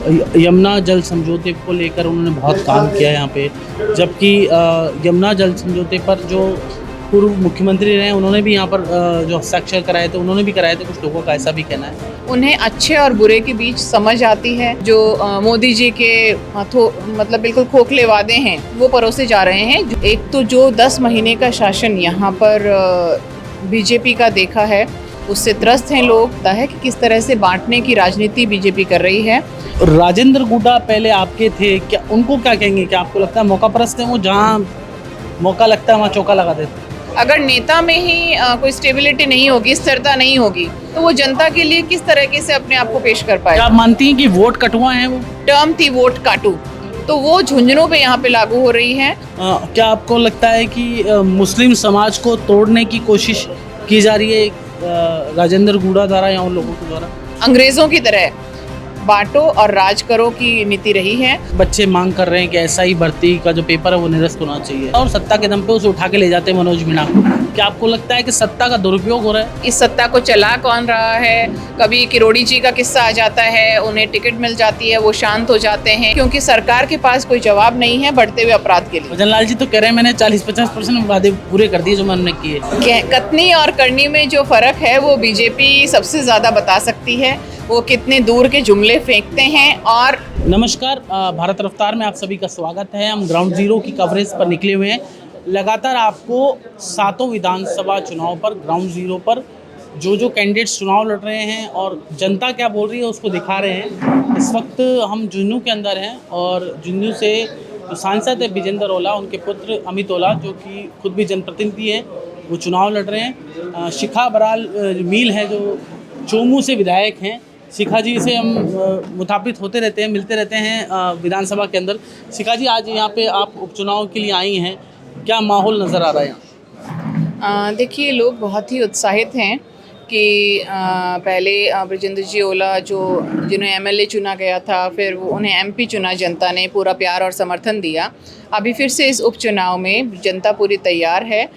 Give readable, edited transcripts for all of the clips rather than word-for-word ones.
यमुना जल समझौते को लेकर उन्होंने बहुत काम किया है यहाँ पे। जबकि यमुना जल समझौते पर जो पूर्व मुख्यमंत्री रहे उन्होंने भी यहाँ पर जो हस्ताक्षर कराए थे उन्होंने भी कराए थे। कुछ लोगों का ऐसा भी कहना है। उन्हें अच्छे और बुरे के बीच समझ आती है। जो मोदी जी के मतलब बिल्कुल खोखले वादे हैं वो परोसे जा रहे हैं। एक तो जो 10 महीने का शासन यहाँ पर बीजेपी का देखा है उससे त्रस्त हैं लोग। पता है कि किस तरह से बांटने की राजनीति बीजेपी कर रही है। राजेंद्र गुड्डा पहले आपके थे, क्या उनको क्या कहेंगे? क्या आपको लगता है मौका परस्त है वो, जहाँ मौका लगता है वहाँ चौका लगा देते हैं? अगर नेता में ही कोई स्टेबिलिटी नहीं होगी, स्थिरता नहीं होगी, तो वो जनता के लिए किस तरीके से अपने आप को पेश कर पाए। क्या आप मानती हैं कि वोट कटुआ है वो? टर्म थी वोट काटू, तो वो झुंझुनों पे यहाँ पे लागू हो रही है। क्या आपको लगता है कि मुस्लिम समाज को तोड़ने की कोशिश की जा रही है राजेंद्र गुड्डा द्वारा या उन लोगों के द्वारा? अंग्रेजों की तरह बांटो और राज करो की नीति रही है। बच्चे मांग कर रहे हैं कि एसआई भर्ती का जो पेपर है वो निरस्त होना चाहिए और सत्ता के दम पे उसे उठा के ले जाते हैं मनोज मीणा को। क्या आपको लगता है कि सत्ता का दुरुपयोग हो रहा है? इस सत्ता को चला कौन रहा है? कभी किरोड़ी जी का किस्सा आ जाता है, उन्हें टिकट मिल जाती है, वो शांत हो जाते हैं क्योंकि सरकार के पास कोई जवाब नहीं है बढ़ते हुए अपराध के लिए। भजन लाल जी तो कह रहे हैं मैंने 40-50% वादे पूरे कर दिए जो मैंने किए। कथनी और करनी में जो फर्क है वो बीजेपी सबसे ज्यादा बता सकती है। वो कितने दूर के जुमले फेंकते हैं। और नमस्कार, भारत रफ्तार में आप सभी का स्वागत है। हम ग्राउंड जीरो की कवरेज पर निकले हुए हैं। लगातार आपको 7 विधानसभा चुनाव पर ग्राउंड जीरो पर जो कैंडिडेट्स चुनाव लड़ रहे हैं और जनता क्या बोल रही है उसको दिखा रहे हैं। इस वक्त हम झुंझुनू के अंदर हैं और झुंझुनू से जो सांसद है विजेंद्र ओला, उनके पुत्र अमित ओला जो कि खुद भी जनप्रतिनिधि हैं, वो चुनाव लड़ रहे हैं। शिखा बराल मील है जो चोमू से विधायक हैं। शिखा जी से हम मुखातिब होते रहते हैं, मिलते रहते हैं विधानसभा के अंदर। शिखा जी, आज यहाँ पे आप उपचुनाव के लिए आई हैं, क्या माहौल नज़र आ रहा है यहाँ? देखिए, लोग बहुत ही उत्साहित हैं कि पहले ब्रजेंद्र जी ओला जिन्हें एमएलए चुना गया था, फिर वो उन्हें एमपी चुना, जनता ने पूरा प्यार और समर्थन दिया। अभी फिर से इस उपचुनाव में जनता पूरी तैयार है।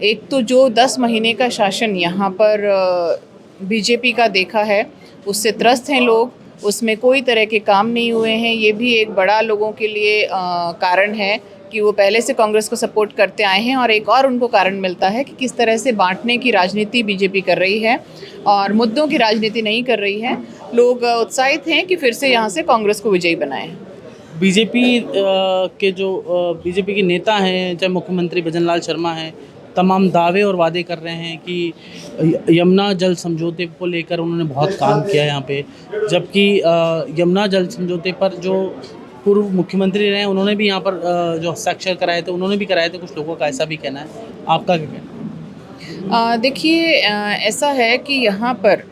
एक तो जो 10 महीने का शासन यहाँ पर बीजेपी का देखा है उससे त्रस्त हैं लोग। उसमें कोई तरह के काम नहीं हुए हैं। ये भी एक बड़ा लोगों के लिए कारण है कि वो पहले से कांग्रेस को सपोर्ट करते आए हैं। और एक और उनको कारण मिलता है कि किस तरह से बांटने की राजनीति बीजेपी कर रही है और मुद्दों की राजनीति नहीं कर रही है। लोग उत्साहित हैं कि फिर से यहाँ से कांग्रेस को विजयी बनाएं। बीजेपी के नेता हैं, चाहे मुख्यमंत्री भजन लाल शर्मा हैं, तमाम दावे और वादे कर रहे हैं कि यमुना जल समझौते को लेकर उन्होंने बहुत काम किया है यहाँ पे। जबकि यमुना जल समझौते पर जो पूर्व मुख्यमंत्री रहे उन्होंने भी यहाँ पर जो हस्ताक्षर कराए थे उन्होंने भी कराए थे। कुछ लोगों का ऐसा भी कहना है। आपका क्या कहना है? देखिए, ऐसा है कि यहाँ पर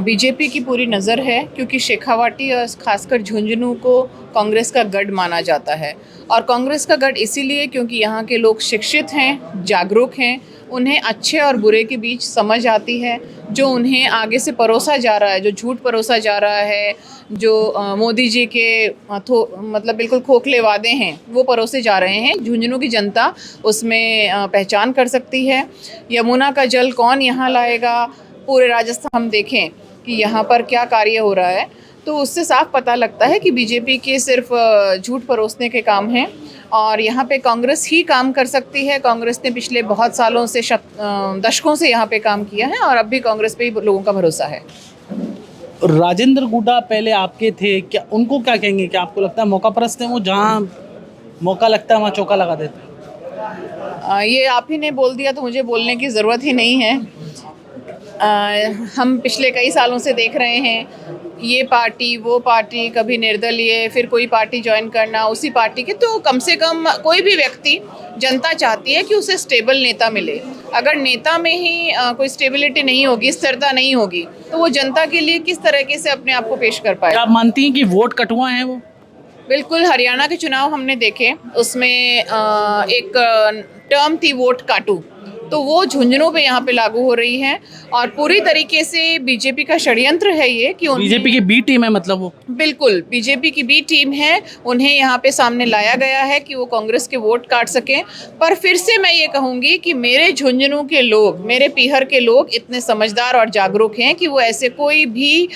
बीजेपी की पूरी नज़र है क्योंकि शेखावाटी और ख़ासकर झुंझुनू को कांग्रेस का गढ़ माना जाता है। और कांग्रेस का गढ़ इसीलिए क्योंकि यहाँ के लोग शिक्षित हैं, जागरूक हैं, उन्हें अच्छे और बुरे के बीच समझ आती है। जो उन्हें आगे से परोसा जा रहा है, जो झूठ परोसा जा रहा है, जो मोदी जी के मतलब बिल्कुल खोखले वादे हैं वो परोसे जा रहे हैं, झुंझुनू की जनता उसमें पहचान कर सकती है। यमुना का जल कौन यहाँ लाएगा? पूरे राजस्थान हम देखें कि यहाँ पर क्या कार्य हो रहा है तो उससे साफ पता लगता है कि बीजेपी के सिर्फ झूठ परोसने के काम हैं। और यहाँ पे कांग्रेस ही काम कर सकती है। कांग्रेस ने पिछले बहुत सालों से दशकों से यहाँ पे काम किया है और अब भी कांग्रेस पे ही लोगों का भरोसा है। राजेंद्र गुड्डा पहले आपके थे, क्या उनको क्या कहेंगे? क्या आपको लगता है मौका परस्त है वो, जहाँ मौका लगता है वहाँ चौका लगा देते हैं? ये आप ही ने बोल दिया तो मुझे बोलने की ज़रूरत ही नहीं है। हम पिछले कई सालों से देख रहे हैं ये पार्टी वो पार्टी, कभी निर्दलीय, फिर कोई पार्टी ज्वाइन करना उसी पार्टी के। तो कम से कम कोई भी व्यक्ति, जनता चाहती है कि उसे स्टेबल नेता मिले। अगर नेता में ही कोई स्टेबिलिटी नहीं होगी, स्थिरता नहीं होगी, तो वो जनता के लिए किस तरीके से अपने आप को पेश कर पाए। आप मानती हैं कि वोट कटुआ है वो? बिल्कुल। हरियाणा के चुनाव हमने देखे, उसमें एक टर्म थी वोट काटू, तो वो झुंझुनू पे यहाँ पे लागू हो रही है। और पूरी तरीके से बीजेपी का षड्यंत्र है ये कि बीजेपी की बी टीम है मतलब वो। बिल्कुल बीजेपी की बी टीम है, उन्हें यहाँ पे सामने लाया गया है कि वो कांग्रेस के वोट काट सकें। पर फिर से मैं ये कहूँगी कि मेरे झुंझुनू के लोग, मेरे पीहर के लोग इतने समझदार और जागरूक हैं कि वो ऐसे कोई भी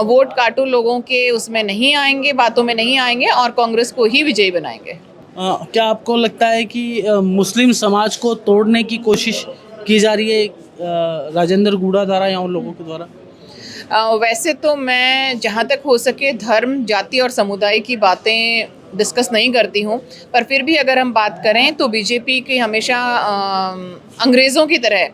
वोट काटू लोगों के उसमें नहीं आएंगे, बातों में नहीं आएंगे और कांग्रेस को ही विजयी बनाएंगे। क्या आपको लगता है कि मुस्लिम समाज को तोड़ने की कोशिश की जा रही है राजेंद्र गूढ़ा द्वारा या उन लोगों के द्वारा? वैसे तो मैं जहाँ तक हो सके धर्म, जाति और समुदाय की बातें डिस्कस नहीं करती हूँ, पर फिर भी अगर हम बात करें तो बीजेपी की हमेशा अंग्रेज़ों की तरह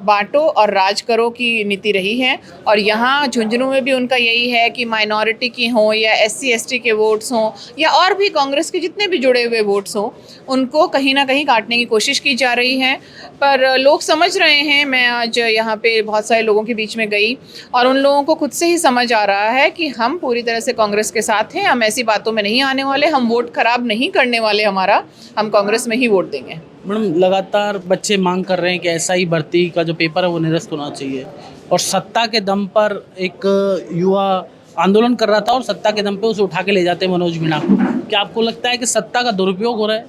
बांटो और राज करो की नीति रही है। और यहाँ झुंझुनू में भी उनका यही है कि माइनॉरिटी की हों या SC ST के वोट्स हों या और भी कांग्रेस के जितने भी जुड़े हुए वोट्स हों, उनको कहीं ना कहीं काटने की कोशिश की जा रही है। पर लोग समझ रहे हैं। मैं आज यहाँ पे बहुत सारे लोगों के बीच में गई और उन लोगों को खुद से ही समझ आ रहा है कि हम पूरी तरह से कांग्रेस के साथ हैं, हम ऐसी बातों में नहीं आने वाले, हम वोट खराब नहीं करने वाले, हमारा हम कांग्रेस में ही वोट देंगे। मैडम, लगातार बच्चे मांग कर रहे हैं कि SI भर्ती का जो पेपर है वो निरस्त होना चाहिए, और सत्ता के दम पर एक युवा आंदोलन कर रहा था और सत्ता के दम पे उसे उठा के ले जाते हैं मनोज मीणा को। क्या आपको लगता है कि सत्ता का दुरुपयोग हो रहा है?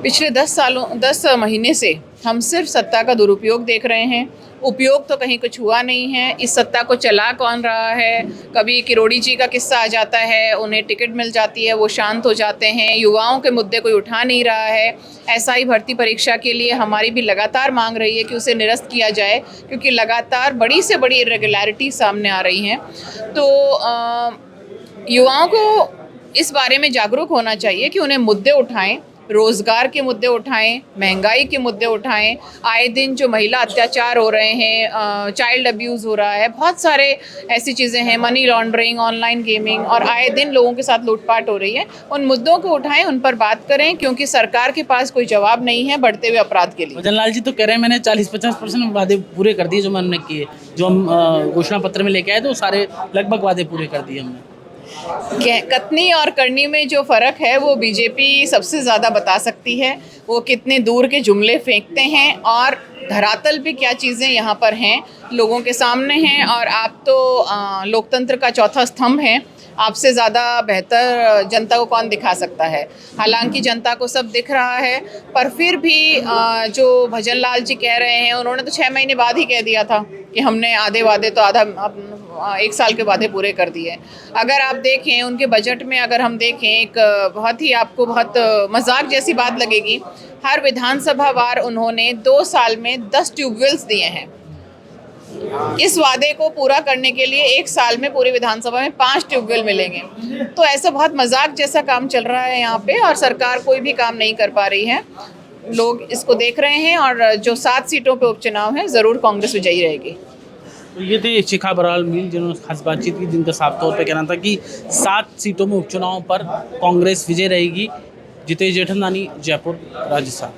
पिछले 10 महीने से हम सिर्फ सत्ता का दुरुपयोग देख रहे हैं, उपयोग तो कहीं कुछ हुआ नहीं है। इस सत्ता को चला कौन रहा है? कभी किरोड़ी जी का किस्सा आ जाता है, उन्हें टिकट मिल जाती है, वो शांत हो जाते हैं। युवाओं के मुद्दे कोई उठा नहीं रहा है। SI भर्ती परीक्षा के लिए हमारी भी लगातार मांग रही है कि उसे निरस्त किया जाए, क्योंकि लगातार बड़ी से बड़ी इरेगुलरिटी सामने आ रही हैं। तो युवाओं को इस बारे में जागरूक होना चाहिए कि उन्हें मुद्दे उठाएं, रोज़गार के मुद्दे उठाएं, महंगाई के मुद्दे उठाएं। आए दिन जो महिला अत्याचार हो रहे हैं, चाइल्ड अब्यूज़ हो रहा है, बहुत सारे ऐसी चीज़ें हैं, मनी लॉन्ड्रिंग, ऑनलाइन गेमिंग, और आए दिन लोगों के साथ लूटपाट हो रही है। उन मुद्दों को उठाएं, उन पर बात करें, क्योंकि सरकार के पास कोई जवाब नहीं है बढ़ते हुए अपराध के लिए। भजन लाल जी तो कह रहे हैं मैंने 40-50% वादे पूरे कर दिए जो मैंने किए, जो हम घोषणा पत्र में लेके आए तो सारे लगभग वादे पूरे कर दिए हमने। कथनी और करनी में जो फ़र्क है वो बीजेपी सबसे ज़्यादा बता सकती है। वो कितने दूर के जुमले फेंकते हैं और धरातल पे क्या चीज़ें यहाँ पर हैं, लोगों के सामने हैं। और आप तो लोकतंत्र का चौथा स्तंभ हैं, आपसे ज़्यादा बेहतर जनता को कौन दिखा सकता है। हालांकि जनता को सब दिख रहा है, पर फिर भी जो भजन लाल जी कह रहे हैं, उन्होंने तो 6 महीने बाद ही कह दिया था कि हमने आधे वादे तो आधा 1 साल के वादे पूरे कर दिए। अगर आप देखें उनके बजट में, अगर हम देखें, एक बहुत ही आपको बहुत मजाक जैसी बात लगेगी, हर विधानसभा वार उन्होंने 2 साल में 10 ट्यूबवेल्स दिए हैं। इस वादे को पूरा करने के लिए 1 साल में पूरी विधानसभा में 5 ट्यूबवेल मिलेंगे। तो ऐसा बहुत मजाक जैसा काम चल रहा है यहाँ पे, और सरकार कोई भी काम नहीं कर पा रही है। लोग इसको देख रहे हैं, और जो 7 सीटों पे उपचुनाव है, ज़रूर कांग्रेस विजयी रहेगी। तो ये थे शिखा बरवाल मील, जिन्होंने खास बातचीत की, जिनका साफ तौर पे कहना था कि 7 सीटों में उपचुनाव पर कांग्रेस विजय रहेगी। जितेश जेठमलानी, जयपुर, राजस्थान।